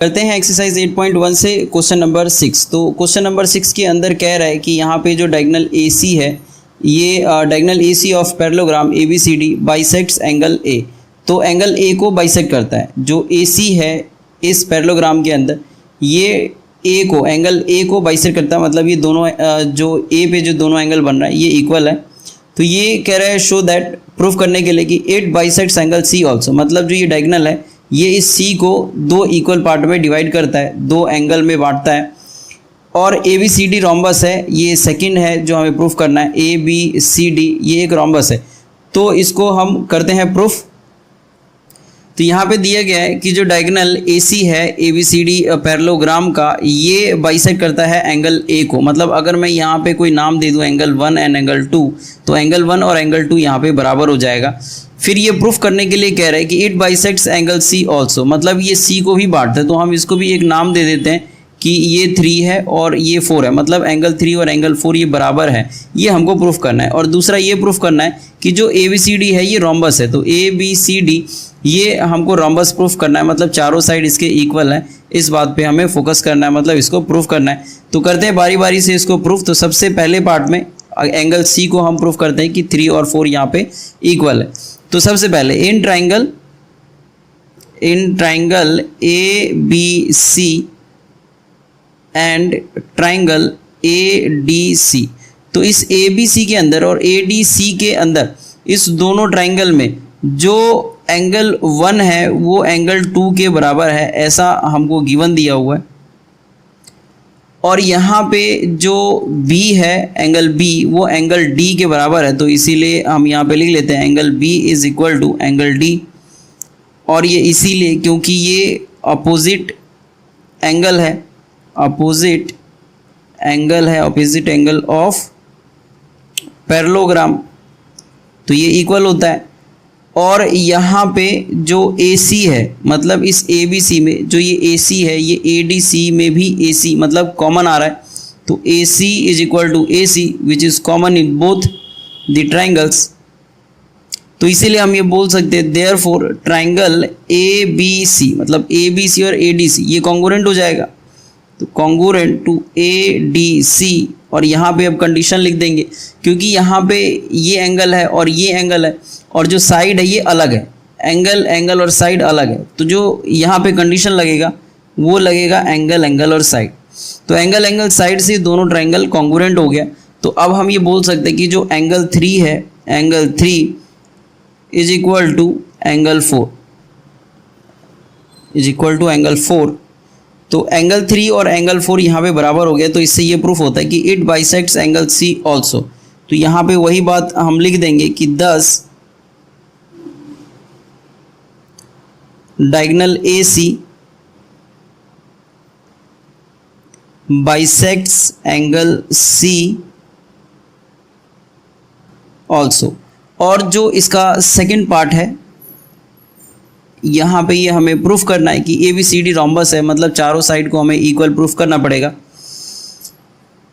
करते हैं एक्सरसाइज 8.1 से क्वेश्चन नंबर 6। तो क्वेश्चन नंबर 6 के अंदर कह रहा है कि यहाँ पे जो डायगोनल AC है, ये diagonal AC of parallelogram ABCD bisects angle A। तो एंगल A को बाइसेक्ट करता है। जो AC है इस पैरेललोग्राम के अंदर, ये एंगल A को बाइसेक्ट करता है, मतलब ये दोनों जो A पे जो दोनों एंगल बन रहा है ये इक्वल है। तो ये कह रहा है शो दैट, प्रूफ करने के लिए कि it bisects angle C also, मतलब जो ये डायगोनल है ये इस C को दो इक्वल पार्ट में डिवाइड करता है, दो एंगल में बांटता है। और ABCD रोम्बस है, ये सेकंड है जो हमें प्रूफ करना है। ABCD ये एक रोम्बस है, तो इसको हम करते हैं प्रूफ। तो यहाँ पे दिया गया है कि जो डायगोनल AC है ABCD पैरेललोग्राम का, ये बाइसेक्ट करता है एंगल A को। मतलब अगर मैं यहाँ पे कोई नाम दे दूँ एंगल 1 एंड एंगल 2, तो एंगल 1 और एंगल 2 यहाँ पे बराबर हो जाएगा। फिर ये प्रूफ करने के लिए कह रहा है कि it bisects angle C also, मतलब ये C को भी बांटता है। तो हम इसको भी एक नाम दे देते हैं कि ये 3 है और ये 4 है, मतलब एंगल 3 और एंगल 4 ये बराबर है। ये हमको प्रूफ करना है। और दूसरा ये प्रूफ करना है कि जो ABCD है ये रोम्बस है। तो ABCD ये हमको रोम्बस प्रूफ करना है, मतलब चारों साइड इसके इक्वल है। इस बात पे हमें फोकस करना है, मतलब इसको प्रूफ करना है। तो करते हैं बारी बारी से इसको प्रूफ। तो सबसे पहले पार्ट में एंगल C को हम प्रूफ करते हैं कि 3 और 4 यहाँ पे इक्वल है। तो सबसे पहले in triangle ABC and triangle ADC, तो इस ABC के अंदर और ADC के अंदर, इस दोनों ट्राइंगल में जो एंगल 1 है वो एंगल 2 के बराबर है, ऐसा हमको गिवन दिया हुआ है। और यहाँ पे जो B है एंगल B, वो एंगल D के बराबर है। तो इसीलिए हम यहाँ पे लिख लेते हैं angle B is equal to angle D। और ये इसीलिए क्योंकि ये अपोजिट एंगल है, अपोजिट एंगल ऑफ पैरेललोग्राम, तो ये इक्वल होता है। और यहाँ पे जो AC है, मतलब इस ABC में जो ये AC है ये ADC में भी AC मतलब कॉमन आ रहा है। तो AC is equal to AC which is common in both the triangles. तो इसीलिए हम ये बोल सकते हैं देयरफॉर ट्राइंगल ABC, मतलब ABC और ADC ये कॉन्ग्रुएंट हो जाएगा। तो कॉन्ग्रुएंट टू ADC। और यहाँ पे अब कंडीशन लिख देंगे, क्योंकि यहाँ पे ये एंगल है और ये एंगल है, और जो साइड है ये अलग है, एंगल और साइड अलग है। तो जो यहाँ पे कंडीशन लगेगा वो लगेगा एंगल और साइड। तो एंगल साइड से दोनों ट्राइंगल कॉन्ग्रुएंट हो गया। तो अब हम ये बोल सकते हैं कि जो एंगल 3 है, angle 3 is equal to angle 4, is equal to angle 4। तो एंगल 3 और एंगल 4 यहाँ पे बराबर हो गया। तो इससे ये प्रूफ होता है कि it bisects angle C also. तो यहाँ पे वही बात हम लिख देंगे कि दस diagonal AC bisects angle C also. और जो इसका सेकंड पार्ट है, यहाँ पे ये हमें प्रूफ करना है कि ABCD रोम्बस है, मतलब चारों साइड को हमें इक्वल प्रूफ करना पड़ेगा।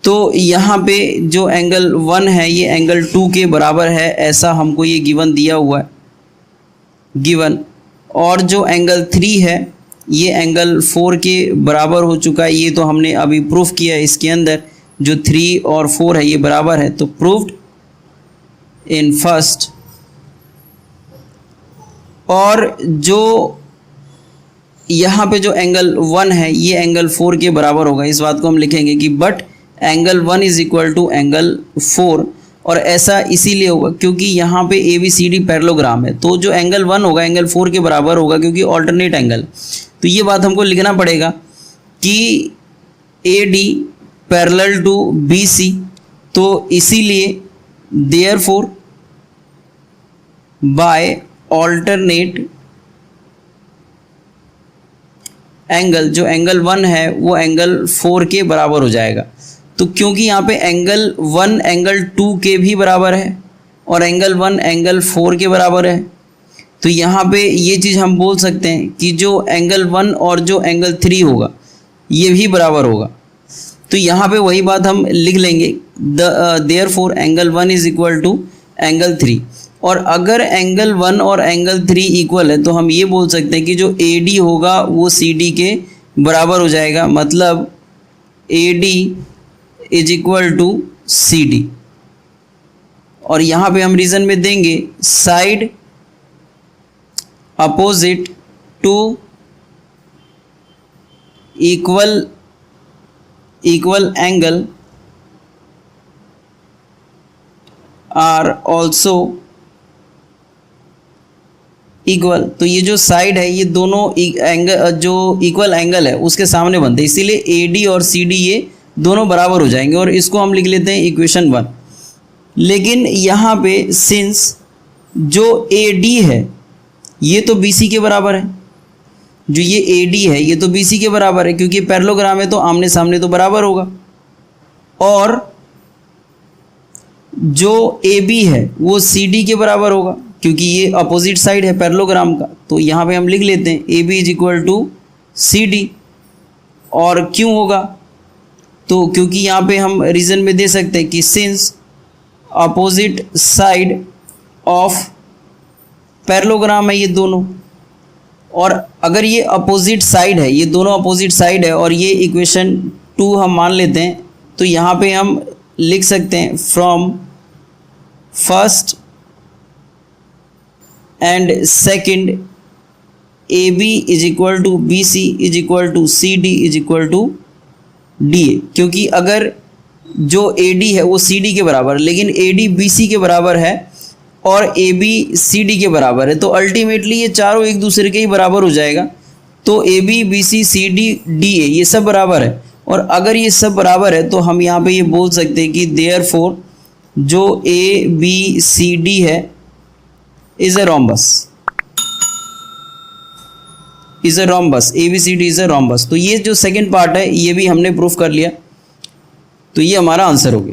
तो यहाँ पे जो एंगल 1 है ये एंगल 2 के बराबर है, ऐसा हमको ये गिवन दिया हुआ है, गिवन। और जो एंगल 3 है ये एंगल 4 के बराबर हो चुका है, ये तो हमने अभी प्रूफ किया है। इसके अंदर जो 3 और 4 है ये बराबर है, तो प्रूफ्ड इन फर्स्ट। और जो यहाँ पे जो एंगल 1 है ये एंगल 4 के बराबर होगा। इस बात को हम लिखेंगे कि but angle 1 is equal to angle 4। और ऐसा इसीलिए होगा क्योंकि यहाँ पे ABCD पैरेललोग्राम है, तो जो एंगल 1 होगा एंगल 4 के बराबर होगा, क्योंकि ऑल्टरनेट एंगल। तो ये बात हमको लिखना पड़ेगा कि AD पैरेलल टू BC। तो इसीलिए देयरफॉर बाय ऑल्टरनेट एंगल, जो एंगल 1 है वो एंगल 4 के बराबर हो जाएगा। तो क्योंकि यहाँ पे एंगल 1 एंगल 2 के भी बराबर है और एंगल 1 एंगल 4 के बराबर है, तो यहाँ पे ये चीज़ हम बोल सकते हैं कि जो एंगल 1 और जो एंगल 3 होगा ये भी बराबर होगा। तो यहाँ पे वही बात हम लिख लेंगे, therefore angle 1 is equal to angle 3। और अगर एंगल 1 और एंगल 3 इक्वल है तो हम ये बोल सकते हैं कि जो AD होगा वो CD के बराबर हो जाएगा, मतलब AD is equal to CD। और यहाँ पे हम रीजन में देंगे side opposite to equal angle are also equal. तो ये जो साइड है ये दोनों एंगल जो इक्वल एंगल है उसके सामने बनते हैं, इसीलिए AD और CD ये दोनों बराबर हो जाएंगे और इसको हम लिख लेते हैं इक्वेशन 1। लेकिन यहाँ पे सिंस जो AD है ये तो BC के बराबर है, जो ये AD है ये तो BC के बराबर है क्योंकि पैरेललोग्राम है तो आमने सामने तो बराबर होगा, और जो AB है वो CD के बराबर होगा क्योंकि ये अपोजिट साइड है पैरेललोग्राम का। तो यहाँ पे हम लिख लेते हैं AB is equal to CD। और क्यों होगा, तो क्योंकि यहाँ पे हम रीज़न में दे सकते हैं कि since opposite side of parallelogram है ये दोनों, और अगर ये अपोजिट साइड है, ये दोनों अपोजिट साइड है और ये इक्वेशन 2 हम मान लेते हैं, तो यहाँ पे हम लिख सकते हैं from first and second AB is equal to BC is equal to CD is equal to DA। क्योंकि अगर जो AD है वो CD के बराबर है लेकिन AD BC के बराबर है और AB CD के बराबर है, तो अल्टीमेटली ये चारों एक दूसरे के ही बराबर हो जाएगा। तो AB BC CD DA ये सब बराबर है, और अगर ये सब बराबर है तो हम यहाँ पे ये बोल सकते हैं कि देयरफॉर जो ABCD है is a rhombus, is a rhombus, ABCD is a rhombus. तो ये जो सेकंड पार्ट है ये भी हमने प्रूफ कर लिया, तो ये हमारा आंसर हो गया।